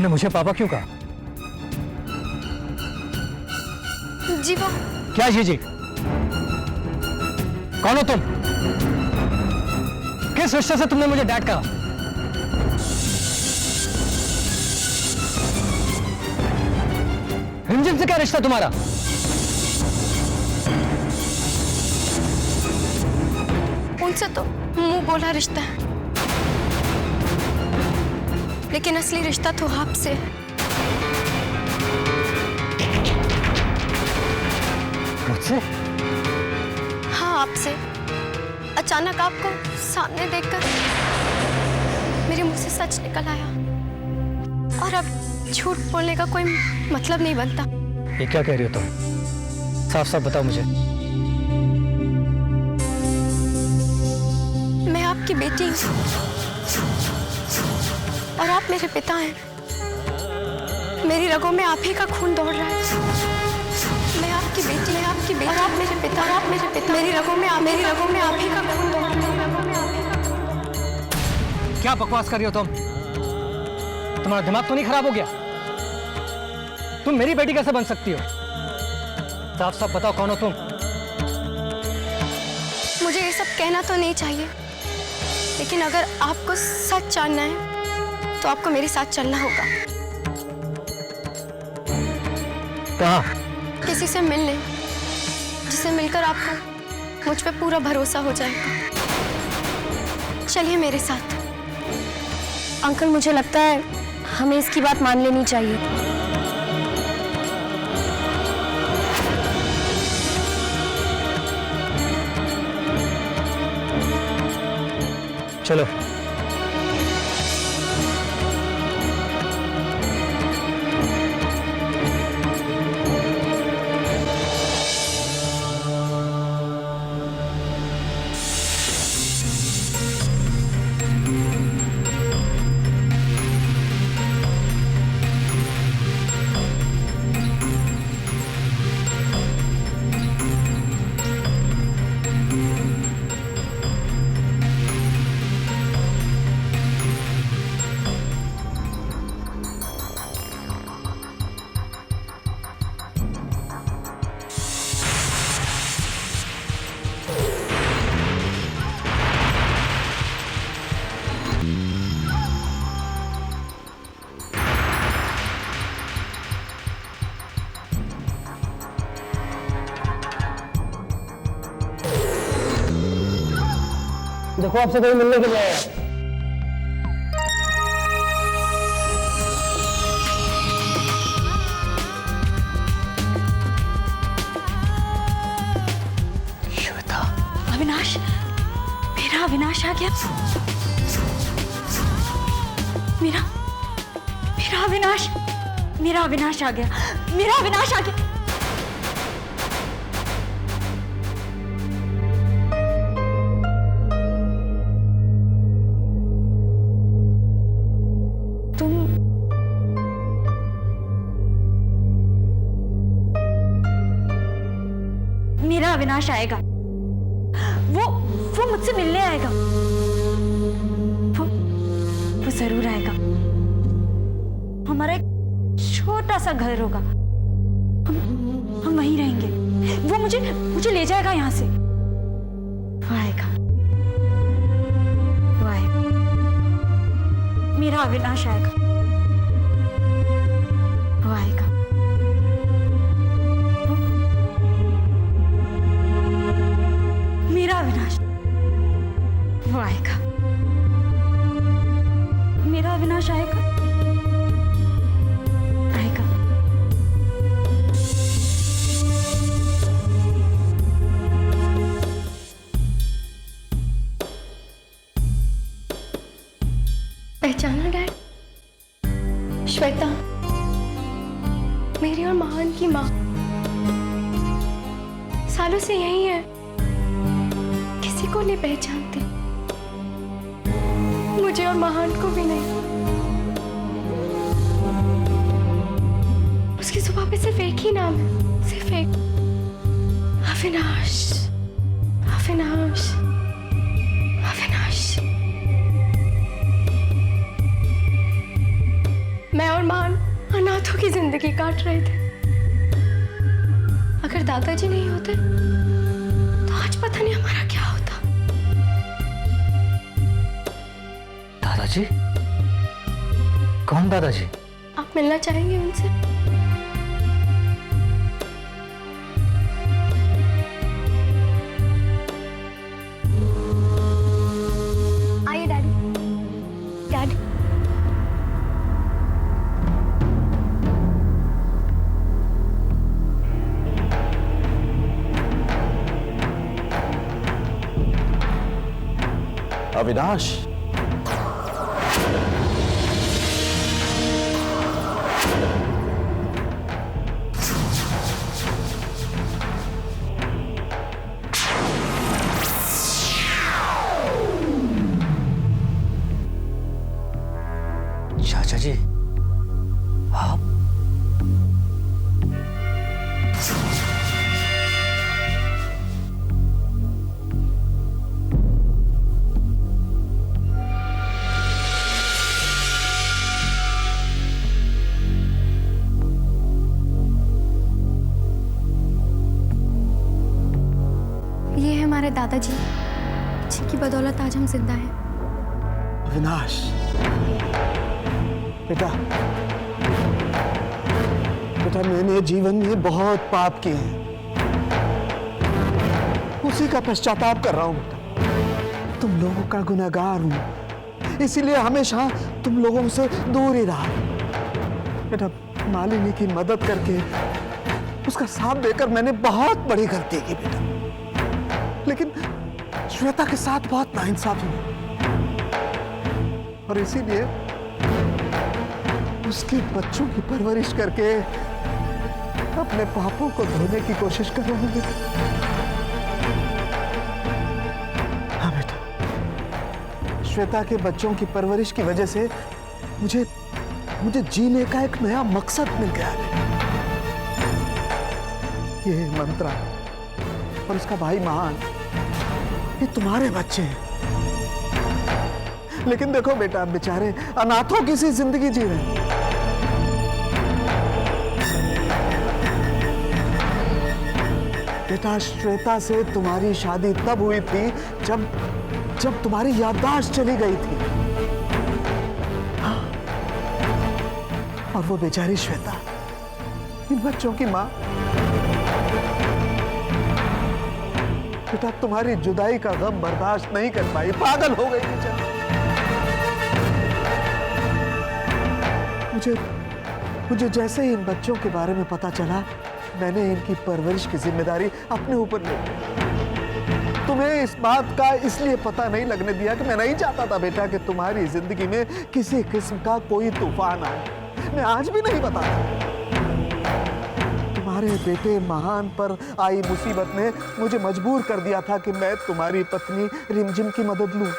तुमने मुझे पापा क्यों कहा? जी वो क्या जी? कौन हो तुम? किस रिश्ते से तुमने मुझे डैड कहा? रिमझिम से क्या रिश्ता तुम्हारा? उनसे तो मुंह बोला रिश्ता है, लेकिन असली रिश्ता तो आपसे है। मुझसे? हाँ, आपसे। अचानक आपको सामने देखकर मेरे मुंह से सच निकल आया, और अब झूठ बोलने का कोई मतलब नहीं बनता। ये क्या कह रही हो तुम? साफ साफ बताओ मुझे। मैं आपकी बेटी हूँ और आप मेरे पिता हैं। मेरी रगों में आप ही का खून दौड़ रहा है। मैं आपकी बेटी और आप मेरे पिता। मेरी रगों में आप ही का खून दौड़ रहा है। क्या बकवास कर रही हो तुम? तुम्हारा दिमाग तो नहीं खराब हो गया? तुम मेरी बेटी कैसे बन सकती हो? साफ साफ बताओ, कौन हो तुम? मुझे ये सब कहना तो नहीं चाहिए, लेकिन अगर आपको सच जानना है तो आपको मेरे साथ चलना होगा। कहाँ? किसी से मिल लें, जिसे मिलकर आपको मुझ पे पूरा भरोसा हो जाएगा। चलिए मेरे साथ। अंकल, मुझे लगता है हमें इसकी बात मान लेनी चाहिए। चलो। देखो, आपसे कोई मिलने के लिए आया है। श्वेता। अविनाश, मेरा अविनाश आ गया। मेरा अविनाश आ गया। मेरा अविनाश आ गया। मेरा अविनाश आएगा। वो मुझसे मिलने आएगा। वो जरूर आएगा। हमारा एक छोटा सा घर होगा। हम वहीं रहेंगे। वो मुझे ले जाएगा यहाँ से। वो आएगा। मेरा अविनाश आएगा। वो आएगा। मेरा अविनाश, वो आएगा। मेरा अविनाश आएगा। पहचाना डैड? श्वेता, मेरी और महान की माँ। सालों से यही है, किसी को नहीं पहचानती, मुझे और महान को भी नहीं। उसकी जुबान पे सिर्फ एक ही नाम है, सिर्फ एक, अविनाश। अविनाश, अविनाश। मैं और और महान अनाथों की जिंदगी काट रहे थे। अगर दादाजी नहीं होते तो आज पता नहीं हमारा क्या होता। दादाजी? कौन दादाजी? आप मिलना चाहेंगे उनसे? आइए डैडी। डैडी अविनाश, चाचा जी आप? ये है हमारे दादाजी, जिनकी बदौलत आज हम जिंदा हैं। अविनाश बेटा, बेटा मैंने जीवन में बहुत पाप किए हैं, उसी का पश्चाताप कर रहा हूं बेटा। तुम लोगों का गुनहगार हूं, इसीलिए हमेशा तुम लोगों से दूर ही रहा। बेटा मालिनी की मदद करके उसका साथ देकर मैंने बहुत बड़ी गलती की बेटा, लेकिन श्वेता के साथ बहुत नाइंसाफी हुई और इसीलिए उसके बच्चों की परवरिश करके अपने पापों को धोने की कोशिश कर रहा हूं। हाँ बेटा, श्वेता के बच्चों की परवरिश की वजह से मुझे जीने का एक नया मकसद मिल गया है। ये मंत्रा और उसका भाई महान, ये तुम्हारे बच्चे हैं, लेकिन देखो बेटा बेचारे अनाथों की सी जिंदगी जी रहे हैं। बेटा श्वेता से तुम्हारी शादी तब हुई थी जब तुम्हारी याददाश्त चली गई थी। हाँ। और वो बेचारी श्वेता, इन बच्चों की मां, बेटा तुम्हारी जुदाई का गम बर्दाश्त नहीं कर पाई, पागल हो गई बेचारी। मुझे जैसे ही इन बच्चों के बारे में पता चला, मैंने इनकी परवरिश की जिम्मेदारी अपने ऊपर ले ली। तुम्हें इस बात का इसलिए पता नहीं लगने दिया कि मैं नहीं चाहता था बेटा कि तुम्हारी जिंदगी में किसी किस्म का कोई तूफान आए। मैं आज भी नहीं बताता। तुम्हारे बेटे महान पर आई मुसीबत ने मुझे मजबूर कर दिया था कि मैं तुम्हारी पत्नी रिमझिम की मदद लूं।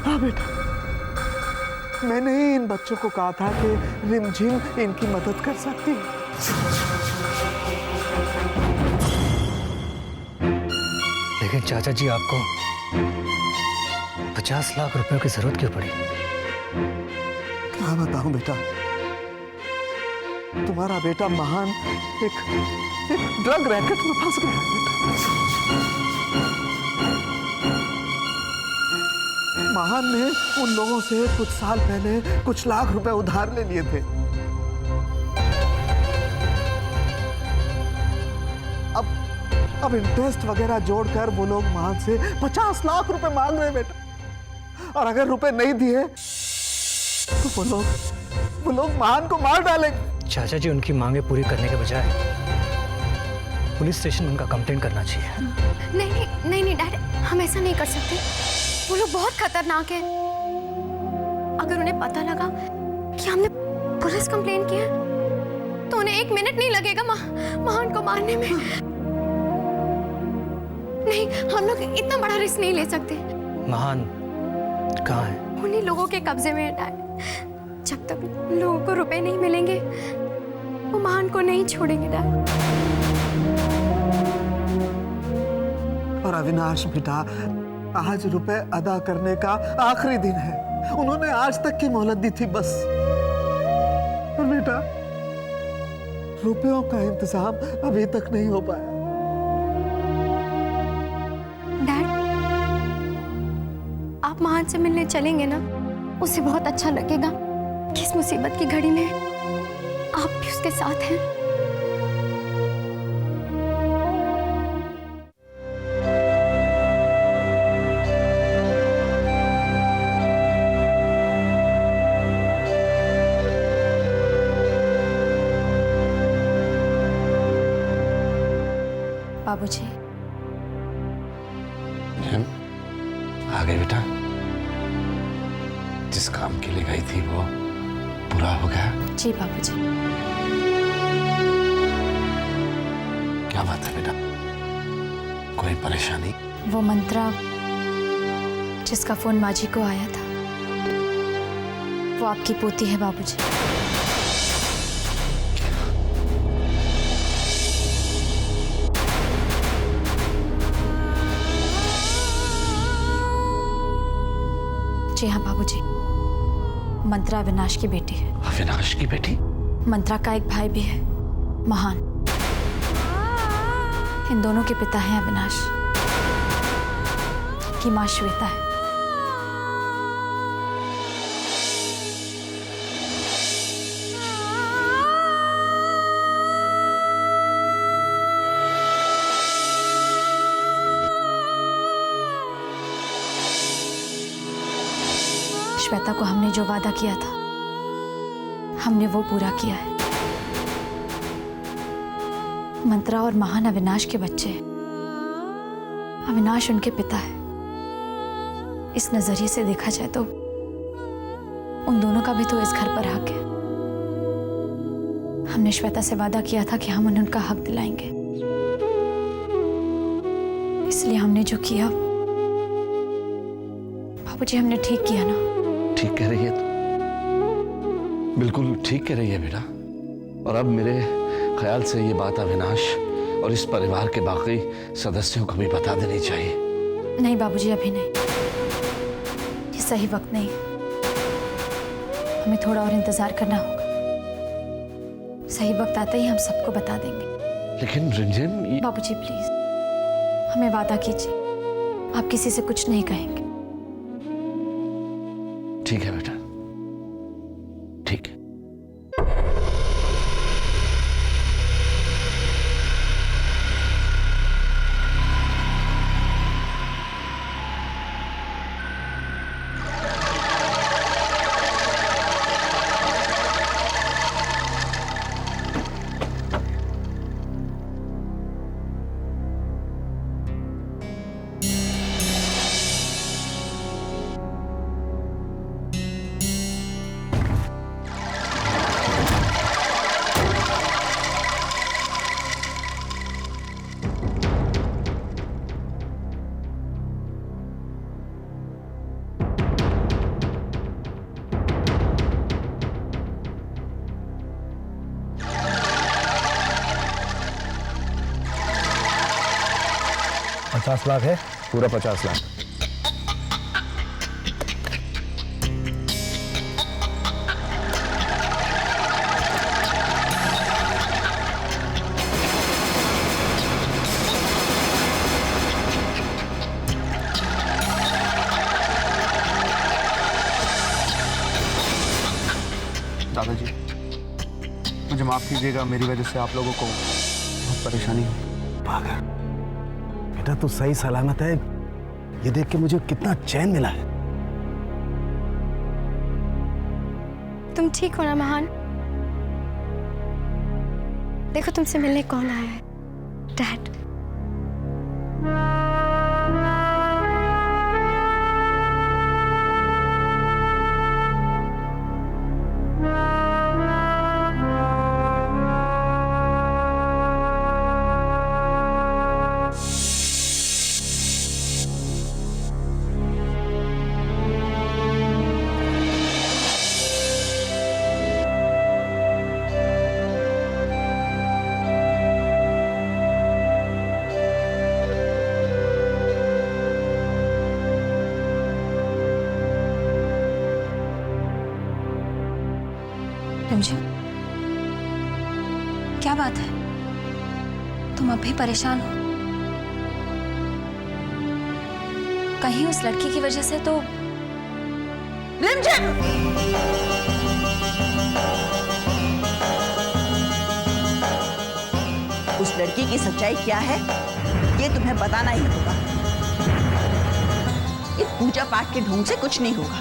हाँ बेटा, मैंने ही इन बच्चों को कहा था कि रिमझिम इनकी मदद कर सकती है। लेकिन चाचा जी आपको 50 लाख रुपयों की जरूरत क्यों पड़ी? क्या बताऊं बेटा, तुम्हारा बेटा महान एक ड्रग रैकेट में फंस गया बेटा। महान ने उन लोगों से कुछ साल पहले कुछ लाख रुपए उधार ले लिए थे। अब इंटरेस्ट वगैरह जोड़कर वो लोग महान से 50 लाख रुपए मांग रहे हैं बेटा, और अगर रुपए नहीं दिए तो वो लोग महान को मार डालेंगे। चाचा जी उनकी मांगे पूरी करने के बजाय पुलिस स्टेशन उनका कंप्लेंट करना चाहिए। नहीं डैड, हम ऐसा नहीं कर सकते। वो लोग बहुत खतरनाक हैं। अगर उन्हें पता लगा कि हमने पुलिस कंप्लेंट किया तो उन्हें 1 मिनट नहीं लगेगा महान को मारने में। नहीं, हम लोग इतना बड़ा रिस्क नहीं ले सकते। महान कहाँ है? उन्हीं लोगों के कब्जे में है डैड। जब तक लोगों को रुपए नहीं मिलेंगे वो महान को नहीं छोड़ेंगे डैड। और अविनाश बेटा, आज रुपए अदा करने का आखिरी दिन है। उन्होंने आज तक की मोहलत दी थी बस। और बेटा, रुपयों का इंतजाम अभी तक नहीं हो पाया। डैड, आप महान से मिलने चलेंगे ना, उसे बहुत अच्छा लगेगा कि इस मुसीबत की घड़ी में आप भी उसके साथ हैं। बाबूजी, आ गए बेटा। जिस काम के लिए गई थी वो पूरा हो गया? जी बाबूजी। क्या बात है बेटा, कोई परेशानी? वो मंत्रा जिसका फोन माजी को आया था, वो आपकी पोती है बाबूजी। जी हाँ बाबूजी, मंत्रा अविनाश की बेटी है। अविनाश की बेटी? मंत्रा का एक भाई भी है, महान। इन दोनों के पिता हैं अविनाश, की मां श्वेता है। श्वेता को हमने जो वादा किया था, हमने वो पूरा किया है। मंत्रा और महान अविनाश के बच्चे, अविनाश उनके पिता है। इस नजरिए से देखा जाए तो उन दोनों का भी तो इस घर पर हक है। हमने श्वेता से वादा किया था कि हम उन्हें उनका हक दिलाएंगे, इसलिए हमने जो किया, बाबूजी हमने ठीक किया ना? ठीक कह रही है तू, बिल्कुल ठीक कह रही है बेटा। और अब मेरे ख्याल से ये बात अविनाश और इस परिवार के बाकी सदस्यों को भी बता देनी चाहिए। नहीं बाबूजी, अभी नहीं, ये सही वक्त नहीं है। हमें थोड़ा और इंतजार करना होगा। सही वक्त आते ही हम सबको बता देंगे। लेकिन रिमझिम, बाबूजी प्लीज, हमें वादा कीजिए, आप किसी से कुछ नहीं कहेंगे। ठीक है बेटा, ठीक है। $50 लाख है, पूरा 50 लाख। दादाजी, मुझे माफ कीजिएगा, मेरी वजह से आप लोगों को बहुत परेशानी हुई। पागल बेटा, तू सही सलामत है, ये देख के मुझे कितना चैन मिला है। तुम ठीक हो ना महान? देखो तुमसे मिलने कौन आया है, डैड। रिमझिम, क्या बात है? तुम अब भी परेशान हो? कहीं उस लड़की की वजह से तो? रिमझिम! उस लड़की की सच्चाई क्या है ये तुम्हें बताना ही होगा। ये पूजा पाठ के ढोंग से कुछ नहीं होगा।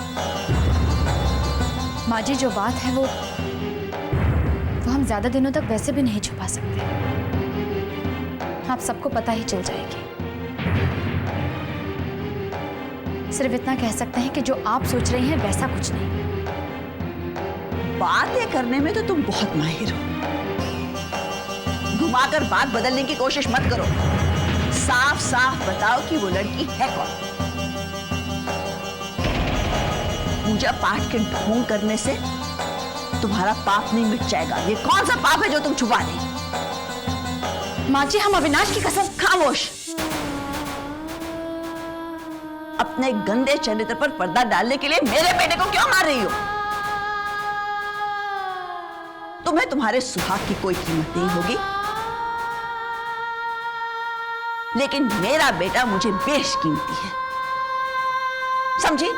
माँ जी, जो बात है वो हम ज्यादा दिनों तक वैसे भी नहीं छुपा सकते। आप सबको पता ही चल जाएगी। सिर्फ इतना कह सकते हैं कि जो आप सोच रही हैं वैसा कुछ नहीं। बातें करने में तो तुम बहुत माहिर हो। घुमाकर बात बदलने की कोशिश मत करो। साफ साफ बताओ कि वो लड़की है कौन। पूजा पाठ के ढोंग करने से तुम्हारा पाप नहीं मिट जाएगा। ये कौन सा पाप है जो तुम छुपा रही? माँ जी, हम अविनाश की कसम। खामोश। अपने गंदे चरित्र पर पर्दा डालने के लिए मेरे बेटे को क्यों मार रही हो? तुम्हें तुम्हारे सुहाग की कोई कीमत नहीं होगी, लेकिन मेरा बेटा मुझे बेशकीमती है, समझी?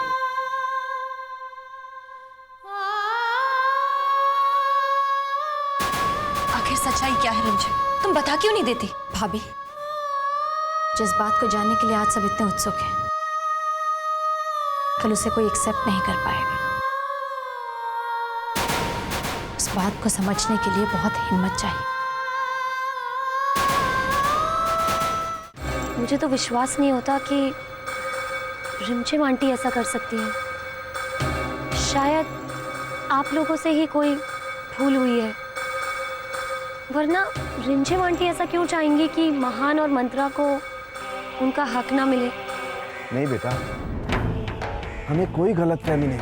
आखिर सच्चाई क्या है रिमझिम? तुम बता क्यों नहीं देती? भाभी, जिस बात को जानने के लिए आज सब इतने उत्सुक हैं, कल उसे कोई एक्सेप्ट नहीं कर पाएगा। उस बात को समझने के लिए बहुत हिम्मत चाहिए। मुझे तो विश्वास नहीं होता कि रिमझिम आंटी ऐसा कर सकती हैं। शायद आप लोगों से ही कोई भूल हुई है, वरना रिमझिम आंटी ऐसा क्यों चाहेंगी कि महान और मंत्रा को उनका हक ना मिले? नहीं बेटा, हमें कोई गलतफहमी नहीं।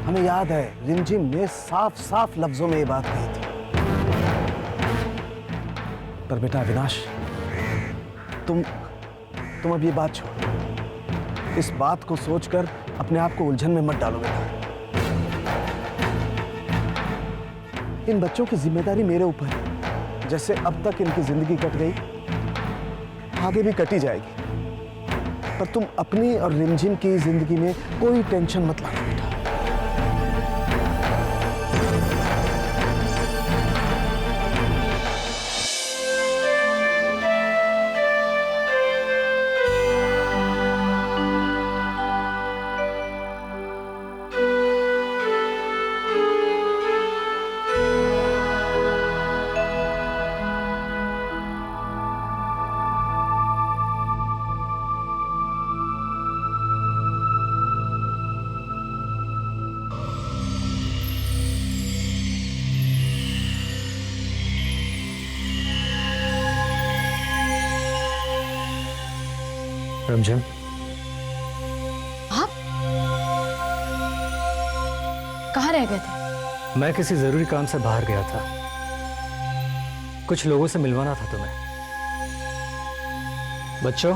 हमें याद है रिमझिम ने साफ साफ लफ्जों में ये बात कही थी। पर बेटा अविनाश, तुम अब ये बात छोड़ो। इस बात को सोचकर अपने आप को उलझन में मत डालो बेटा। इन बच्चों की जिम्मेदारी मेरे ऊपर है। जैसे अब तक इनकी जिंदगी कट गई, आगे भी कटी जाएगी। पर तुम अपनी और रिमझिम की जिंदगी में कोई टेंशन मत लाना बेटा। रिमझिम, आप कहाँ रह गए थे? मैं किसी जरूरी काम से बाहर गया था। कुछ लोगों से मिलवाना था तुम्हें। बच्चों,